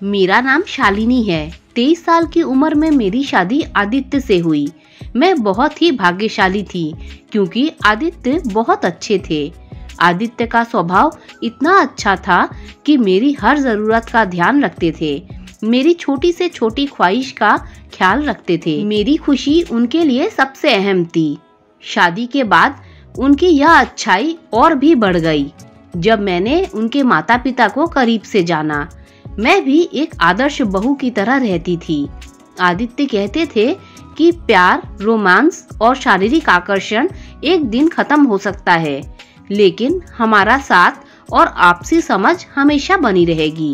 मेरा नाम शालिनी है। 23 साल की उम्र में मेरी शादी आदित्य से हुई। मैं बहुत ही भाग्यशाली थी क्योंकि आदित्य बहुत अच्छे थे। आदित्य का स्वभाव इतना अच्छा था कि मेरी हर जरूरत का ध्यान रखते थे। मेरी छोटी से छोटी ख्वाहिश का ख्याल रखते थे। मेरी खुशी उनके लिए सबसे अहम थी। शादी के बाद उनकी यह अच्छाई और भी बढ़ गई जब मैंने उनके माता पिता को करीब से जाना। मैं भी एक आदर्श बहू की तरह रहती थी। आदित्य कहते थे कि प्यार, रोमांस और शारीरिक आकर्षण एक दिन खत्म हो सकता है, लेकिन हमारा साथ और आपसी समझ हमेशा बनी रहेगी।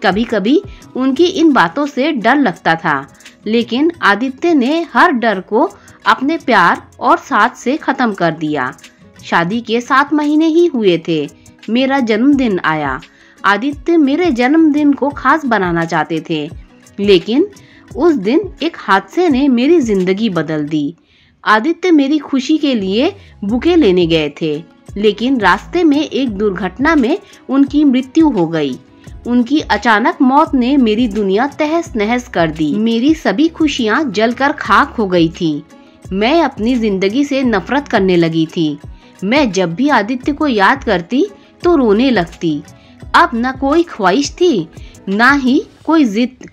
कभी कभी उनकी इन बातों से डर लगता था, लेकिन आदित्य ने हर डर को अपने प्यार और साथ से खत्म कर दिया। शादी के 7 महीने ही हुए थे, मेरा जन्मदिन आया। आदित्य मेरे जन्मदिन को खास बनाना चाहते थे, लेकिन उस दिन एक हादसे ने मेरी जिंदगी बदल दी। आदित्य मेरी खुशी के लिए बुके लेने गए थे, लेकिन रास्ते में एक दुर्घटना में उनकी मृत्यु हो गई। उनकी अचानक मौत ने मेरी दुनिया तहस नहस कर दी। मेरी सभी खुशियां जलकर खाक हो गई थी। मैं अपनी जिंदगी से नफरत करने लगी थी। मैं जब भी आदित्य को याद करती तो रोने लगती। अब न कोई ख्वाहिश थी, ना ही कोई जिद।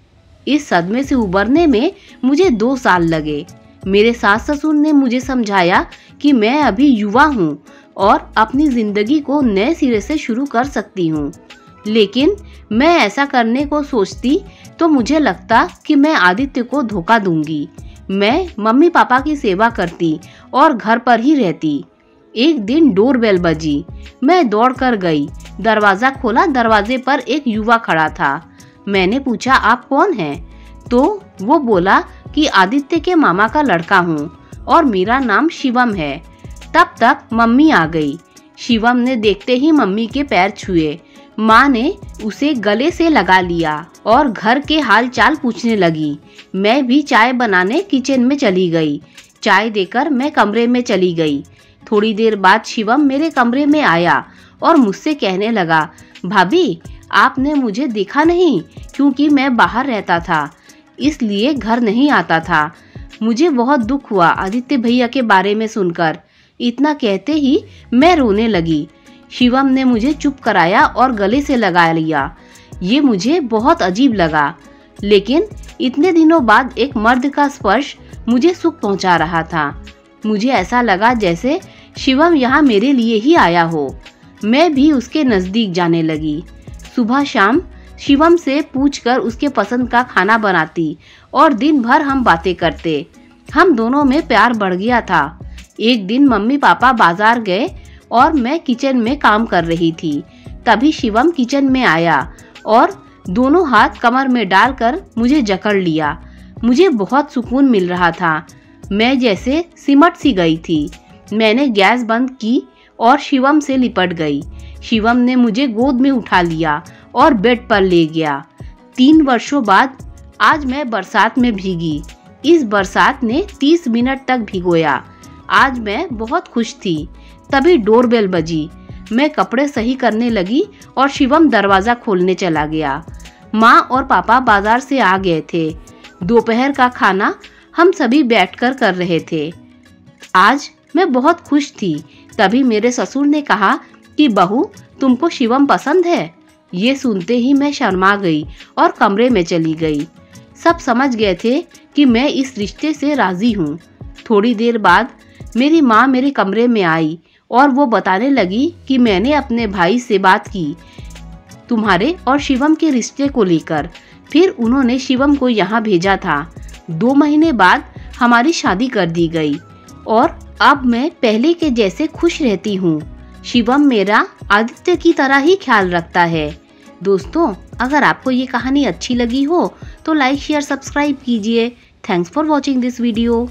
इस सदमे से उबरने में मुझे 2 साल लगे। मेरे सास ससुर ने मुझे समझाया कि मैं अभी युवा हूँ और अपनी जिंदगी को नए सिरे से शुरू कर सकती हूँ, लेकिन मैं ऐसा करने को सोचती तो मुझे लगता कि मैं आदित्य को धोखा दूंगी। मैं मम्मी पापा की सेवा करती और घर पर ही रहती। एक दिन डोरबेल बजी। मैं दौड़कर गई, दरवाजा खोला। दरवाजे पर एक युवा खड़ा था। मैंने पूछा, आप कौन हैं? तो वो बोला कि आदित्य के मामा का लड़का हूँ और मेरा नाम शिवम है। तब तक मम्मी आ गई। शिवम ने देखते ही मम्मी के पैर छुए। माँ ने उसे गले से लगा लिया और घर के हाल चाल पूछने लगी। मैं भी चाय बनाने किचन में चली गई। चाय देकर मैं कमरे में चली गई। थोड़ी देर बाद शिवम मेरे कमरे में आया और मुझसे कहने लगा, भाभी आपने मुझे देखा नहीं क्योंकि मैं बाहर रहता था, इसलिए घर नहीं आता था। मुझे बहुत दुख हुआ आदित्य भैया के बारे में सुनकर। इतना कहते ही मैं रोने लगी। शिवम ने मुझे चुप कराया और गले से लगा लिया। ये मुझे बहुत अजीब लगा, लेकिन इतने दिनों बाद एक मर्द का स्पर्श मुझे सुख पहुंचा रहा था। मुझे ऐसा लगा जैसे शिवम यहाँ मेरे लिए ही आया हो। मैं भी उसके नजदीक जाने लगी। सुबह शाम शिवम से पूछकर उसके पसंद का खाना बनाती और दिन भर हम बातें करते। हम दोनों में प्यार बढ़ गया था। एक दिन मम्मी पापा बाजार गए और मैं किचन में काम कर रही थी। तभी शिवम किचन में आया और दोनों हाथ कमर में डालकर मुझे जकड़ लिया। मुझे बहुत सुकून मिल रहा था। मैं जैसे सिमट सी गई थी। मैंने गैस बंद की और शिवम से लिपट गई। शिवम ने मुझे गोद में उठा लिया और बेड पर ले गया। 3 वर्षों बाद आज मैं बरसात में भीगी। इस बरसात ने 30 मिनट तक भिगोया। आज मैं बहुत खुश थी। तभी डोरबेल बजी। मैं कपड़े सही करने लगी और शिवम दरवाजा खोलने चला गया। माँ और पापा बाजार से आ गए थे। दोपहर का खाना हम सभी बैठकर कर रहे थे। आज मैं बहुत खुश थी। तभी मेरे ससुर ने कहा कि बहू, तुमको शिवम पसंद है? ये सुनते ही मैं शर्मा गई और कमरे में चली गई। सब समझ गए थे कि मैं इस रिश्ते से राजी हूँ। थोड़ी देर बाद मेरी माँ मेरे कमरे में आई और वो बताने लगी कि मैंने अपने भाई से बात की तुम्हारे और शिवम के रिश्ते को लेकर। फिर उन्होंने शिवम को यहाँ भेजा था। 2 महीने बाद हमारी शादी कर दी गई और अब मैं पहले के जैसे खुश रहती हूँ। शिवम मेरा आदित्य की तरह ही ख्याल रखता है। दोस्तों, अगर आपको ये कहानी अच्छी लगी हो तो लाइक, शेयर, सब्सक्राइब कीजिए। Thanks for watching this video.